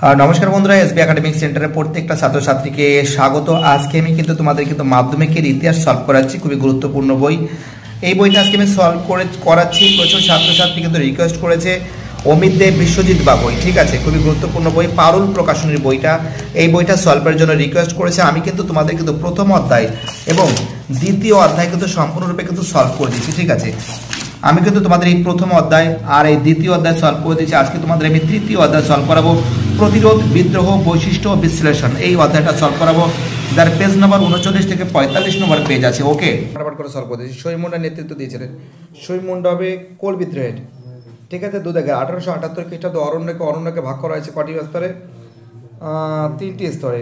নমস্কার বন্ধুরা, SB academic সেন্টারে প্রত্যেকটা ছাত্রছাত্রীকে স্বাগত। আজকে আমি কিন্তু তোমাদের মাধ্যমিকের ইতিহাস সলভ করাচ্ছি, খুবই গুরুত্বপূর্ণ বই। এই বইটা আজকে আমি সলভ করাচ্ছি। প্রচুর ছাত্রছাত্রী কিন্তু রিকোয়েস্ট করেছে অমিত দেব বিশ্বজিৎ বা বই, ঠিক আছে, খুবই গুরুত্বপূর্ণ বই, পারুল প্রকাশনীর বইটা। এই বইটা সলভের জন্য রিকোয়েস্ট করেছে। আমি কিন্তু তোমাদের প্রথম অধ্যায় এবং দ্বিতীয় অধ্যায় সম্পূর্ণরূপে সলভ করে দিচ্ছি, ঠিক আছে। আমি কিন্তু তোমাদের এই প্রথম অধ্যায় আর এই দ্বিতীয় অধ্যায় সলভ করে দিচ্ছি। আজকে তোমাদের আমি তৃতীয় অধ্যায় সলভ করাবো, প্রতিরোধ, বিদ্রোহ, বৈশিষ্ট্য ও বিশ্লেষণ। এই অধ্যায়টা সলভ করাবো, যার পেজ নম্বর 39 থেকে 45 নম্বর পেজ আছে। ওকে, ফটাফট করে সলভ করে দিচ্ছি। শৈমুন্ডা নেতৃত্ব দিয়েছিলেন। শৈমুন্ডা হবে কোল বিদ্রোহের, ঠিক আছে। দুদিকে 1878 খ্রিস্টাব্দে অরণ্যকে ভাগ করা হয়েছে কটি স্তরে? 3টি স্তরে।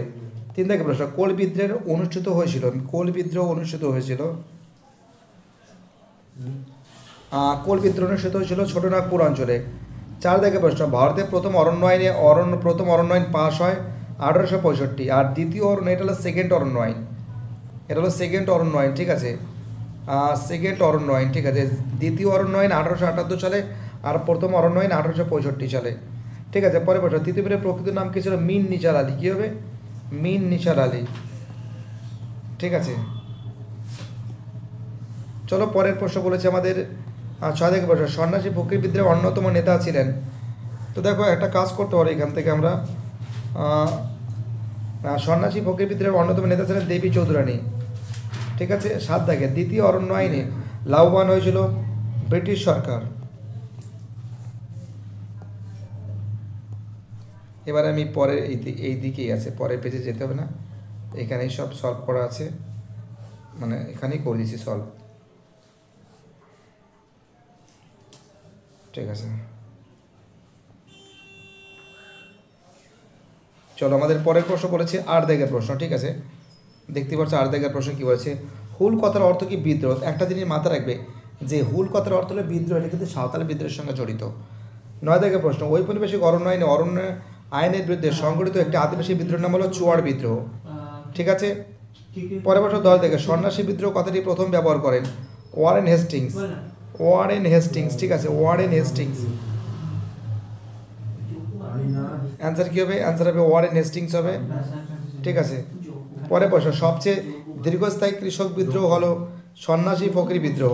3 থেকে প্রশ্ন, কোল বিদ্রোহ অনুষ্ঠিত হয়েছিল কোল বিদ্রোহ অনুষ্ঠিত হয়েছিল ছোটনাগপুর অঞ্চলে। 4 থেকে প্রশ্ন, ভারতের প্রথম অরণ্য আইন পাস হয় 1865। আর দ্বিতীয় অরণ্য, এটা হলো সেকেন্ড অরণ্য আইন, ঠিক আছে। সেকেন্ড অরণ্য আইন, ঠিক আছে। দ্বিতীয় অরণ্য আইন 1878 সালে, আর প্রথম অরণ্য আইন 1865 সালে, ঠিক আছে। পরে প্রশ্ন, তিতুমিরের প্রকৃত নাম কি ছিল? মিন নিসার আলী। কী হবে? মিন নিসার আলী, ঠিক আছে। চলো পরের প্রশ্ন বলেছে আমাদের 6 থেকে প্রশ্ন, সন্ন্যাসী ফকির বিদ্রোহের অন্যতম নেতা ছিলেন। তো দেখো, একটা কাজ করতে পারি এখান থেকে আমরা। সন্ন্যাসী ফকির বিদ্রোহের অন্যতম নেতা ছিলেন দেবী চৌধুরানী, ঠিক আছে। 7 থেকে, দ্বিতীয় অরণ্য আইনে লাভবান হয়েছিল ব্রিটিশ সরকার। এবার আমি পরের এই দিকেই আছে, পরের পেজে যেতে হবে না, এখানেই সব সলভ করা আছে, মানে এখানেই করে দিয়েছি সলভ, ঠিক আছে। চলো আমাদের পরের প্রশ্ন বলেছে 8 দাগের প্রশ্ন, ঠিক আছে। দেখতে পাচ্ছ 8 দাগের প্রশ্ন কী বলেছে? হুল কথার অর্থ কি? বিদ্রোহ। একটা জিনিস মাথায় রাখবে যে হুল কথার অর্থ হলো বিদ্রোহ, এটা কিন্তু সাঁওতাল বিদ্রোহের সঙ্গে জড়িত। 9 দাগের প্রশ্ন, ঔপনিবেশিক অরণ্য আইনের বিরুদ্ধে সংগঠিত একটি আদিবাসী বিদ্রোহের নাম হলো চুয়াড় বিদ্রোহ, ঠিক আছে। পরের প্রশ্ন 10 থেকে, সন্ন্যাসী বিদ্রোহ কথাটি প্রথম ব্যবহার করেন ওয়ারেন হেস্টিংস, ঠিক আছে। Warren Hastings. অ্যান্সার কী হবে? অ্যান্সার হবে ওয়ারেন হেস্টিংস হবে, ঠিক আছে। পরে প্রশ্ন, সবচেয়ে দীর্ঘস্থায়ী কৃষক বিদ্রোহ হলো সন্ন্যাসী ফকির বিদ্রোহ।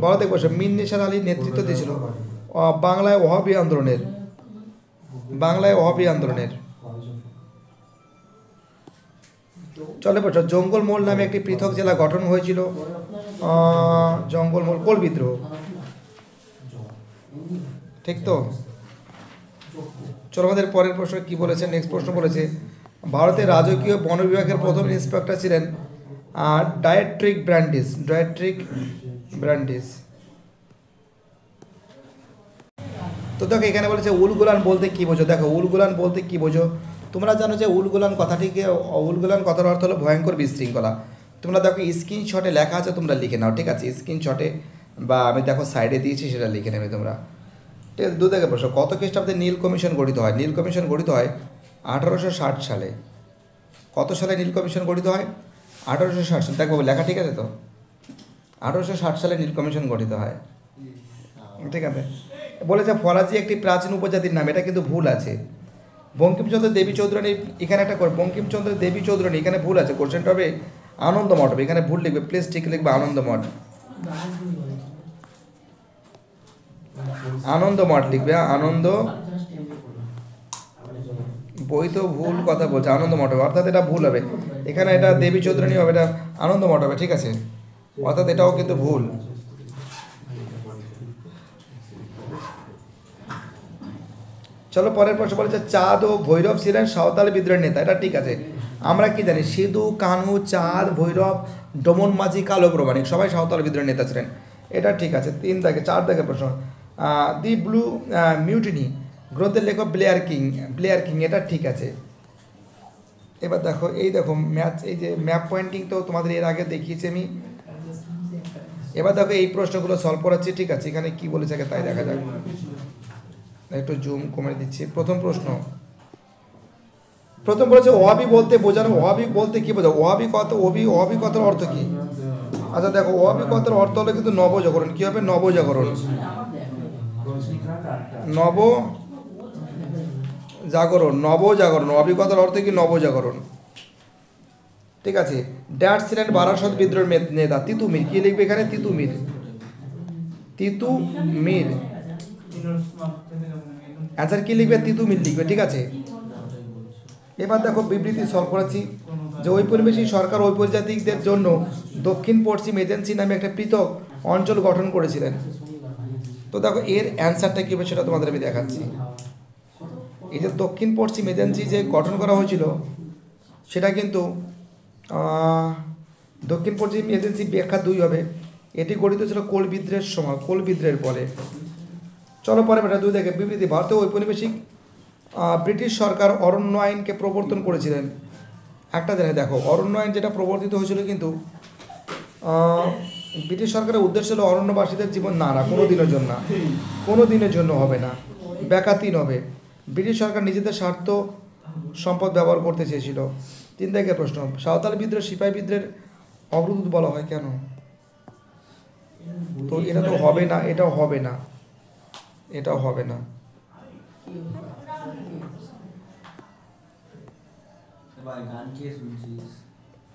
12 থেকে প্রশ্ন, মিন নিসার আলী নেতৃত্ব দিয়েছিল বাংলায় ওহাবি আন্দোলনের। চলে প্রশ্ন, জঙ্গলমহল নামে একটি পৃথক জেলা গঠন হয়েছিল। জঙ্গলমহল, কোল বিদ্রোহ, ঠিক তো। চলো আমাদের পরের প্রশ্ন কি বলেছে? নেক্সট প্রশ্ন বলেছে, ভারতের রাজকীয় বন বিভাগের প্রথম ইন্সপেক্টর ছিলেন ডায়েট্রিক ব্র্যান্ডিস। তো দেখো এখানে বলেছে উলগুলান বলতে কি বোঝো? দেখো উলগুলান বলতে কি বোঝো? তোমরা জানো যে উলগুলান কথার অর্থ হলো ভয়ঙ্কর বিশৃঙ্খলা। তোমরা দেখো স্ক্রিনশটে লেখা আছে, তোমরা লিখে নাও, ঠিক আছে। স্ক্রিনশটে বা আমি দেখো সাইডে দিয়েছি, সেটা লিখে নেবে তোমরা, ঠিক আছে। 2 থেকে প্রশ্ন, কত খ্রিস্টাব্দে নীল কমিশন গঠিত হয়? নীল কমিশন গঠিত হয় 1860 সালে। কত সালে নীল কমিশন গঠিত হয়? 1860 সালে। দেখো লেখা ঠিক আছে তো? 1860 সালে নীল কমিশন গঠিত হয়, ঠিক আছে। বলেছে ফরাজি একটি প্রাচীন উপজাতির নাম, এটা কিন্তু ভুল আছে। বঙ্কিমচন্দ্র দেবী চৌধুরানী, এখানে একটা বঙ্কিমচন্দ্র দেবী চৌধুরানী, এখানে ভুল আছে। কোশ্চেনটা হবে আনন্দমঠ হবে, এখানে ভুল লিখবে, প্লিজ ঠিক লিখবে আনন্দমঠ লিখবে। আনন্দ বই তো ভুল কথা বলছে, আনন্দমঠ হবে, অর্থাৎ এটা ভুল হবে। এখানে এটা দেবী চৌধুরানী হবে, এটা আনন্দমঠ হবে, ঠিক আছে। অর্থাৎ এটাও কিন্তু ভুল। চলো পরের প্রশ্ন বলেছে, চাঁদ ও ভৈরব ছিলেন সাঁওতাল বিদ্রোহের নেতা, এটা ঠিক আছে। আমরা কি জানি? সিধু, কানহু, চাঁদ, ভৈরব, ডমন মাঝি, কালো প্রমাণিক সবাই সাঁওতাল বিদ্রোহের নেতা ছিলেন, এটা ঠিক আছে। 3 থেকে 4 থেকে প্রশ্ন, দি ব্লু মিউটিনি গ্রন্থের লেখক ব্লেয়ার কিং, এটা ঠিক আছে। এবার দেখো এই যে ম্যাপ পয়েন্টিং তো তোমাদের এর আগে দেখিয়েছি আমি। এবার দেখো এই প্রশ্নগুলো সলভ করাচ্ছি, ঠিক আছে। এখানে কি বলেছে আগে তাই দেখা যাক, একটু জুম কমে দিচ্ছি। প্রথম বলেছে ওহাবি বলতে বোঝানো, ওহাবি বলতে কি বোঝানো? ওহাবি কথার অর্থ কি? আচ্ছা দেখো, ওহাবি কথার অর্থ হলো কিন্তু নবজাগরণ। কি হবে? নবজাগরণ। জাগরণ, নবজাগরণ, অভিজ্ঞতার অর্থ কি নবজাগরণ। ঠিক আছে। ড্যাট ছিলেন বারাসত বিদ্রোহের নেতা তিতুমির। কি লিখবে এখানে? তিতুমির, তিতুমির। অ্যান্সার কি লিখবে? তিতুমির লিখবে। ঠিক আছে। এবার দেখো বিবৃতি সলভ করেছি যে ঔপনিবেশিক সরকার উপজাতিদের জন্য দক্ষিণ পশ্চিম এজেন্সি নামে একটা পৃথক অঞ্চল গঠন করেছিলেন। তো দেখো এর অ্যান্সারটা কী হবে সেটা তোমাদের আমি দেখাচ্ছি। এই যে দক্ষিণ পশ্চিম এজেন্সি যে গঠন করা হয়েছিল সেটা কিন্তু দক্ষিণ পশ্চিম এজেন্সি ব্যাখ্যা 2 হবে। এটি গঠিত ছিল কোল বিদ্রোহের সময়, কোল বিদ্রোহের পরে। চলো পরে বেটা 2 দেখে বিবৃতি। ভারতীয় ঔপনিবেশিক ব্রিটিশ সরকার অরণ্য আইনকে প্রবর্তন করেছিলেন। একটা জায়গায় দেখো অরণ্য আইন যেটা প্রবর্তিত হয়েছিল কিন্তু ব্রিটিশ সরকারের উদ্দেশ্য হলো অরণ্যবাসীদের জীবন না কোনো দিনের জন্য না, কোনো দিনের জন্য হবে না। ব্যাখ্যা 3 হবে। ব্রিটিশ সরকার নিজেদের স্বার্থ সম্পদ ব্যবহার করতে চেয়েছিল। 3 থেকে প্রশ্ন, সাঁওতাল বিদ্রোহ সিপাহী বিদ্রোহের অগ্রদূত বলা হয় কেন? তো এটা তো হবে না, এটাও হবে না, এটাও হবে না।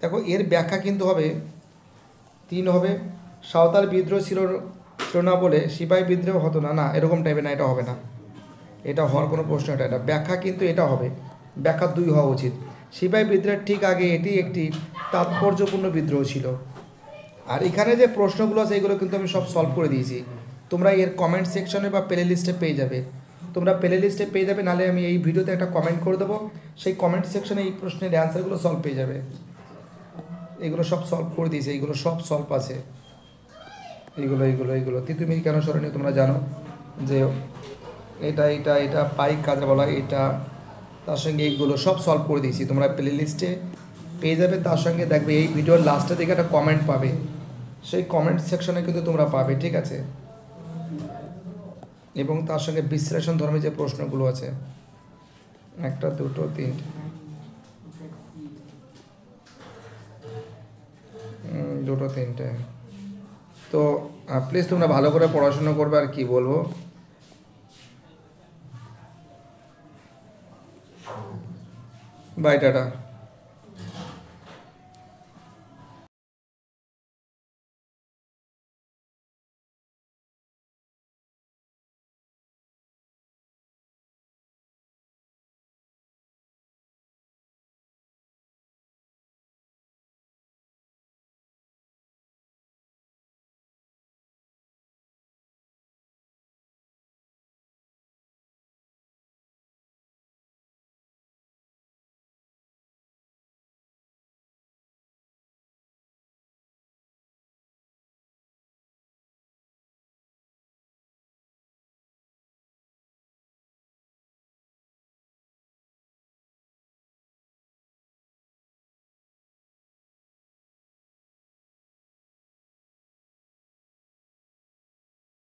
দেখো এর ব্যাখ্যা কিন্তু হবে 3 হবে। সাঁওতাল বিদ্রোহ ছিল না বলে সিপাহী বিদ্রোহ হতো না, না এরকম টাইপের না, এটা হবে না, এটা হওয়ার কোনো প্রশ্ন। এটা ব্যাখ্যা কিন্তু এটা হবে, ব্যাখ্যা 2 হওয়া উচিত। সিপাহী বিদ্রোহের ঠিক আগে এটি একটি তাৎপর্যপূর্ণ বিদ্রোহ ছিল। আর এখানে যে প্রশ্নগুলো আছে এগুলো কিন্তু আমি সব সলভ করে দিয়েছি। তোমরা এর কমেন্ট সেকশনে বা প্লে লিস্টে পেয়ে যাবে, তোমরা প্লে লিস্টে পেয়ে যাবে, নাহলে আমি এই ভিডিওতে একটা কমেন্ট করে দেবো, সেই কমেন্ট সেকশনে এই প্রশ্নের অ্যান্সারগুলো সলভ পেয়ে যাবে। এগুলো সব সলভ করে দিয়েছে, এইগুলো সব সলভ আছে। এইগুলো এইগুলো এইগুলো তিতুমির কেন স্মরণীয় তোমরা জানো যে এটা এটা এটা পাইক কাজে বলা, এটা তার সঙ্গে এইগুলো সব সলভ করে দিয়েছি, তোমরা প্লে লিস্টে পেয়ে যাবে। তার সঙ্গে দেখবে এই ভিডিওর লাস্টে দিকে একটা কমেন্ট পাবে, সেই কমেন্ট সেকশনে কিন্তু তোমরা পাবে। ঠিক আছে। এবং তার সঙ্গে বিশ্লেষণ ধর্মী যে প্রশ্নগুলো আছে 1 2 3 2 3টে। তো প্লিজ তোমরা ভালো করে পড়াশোনা করবে। আর কি বলবো, বাই টাটা।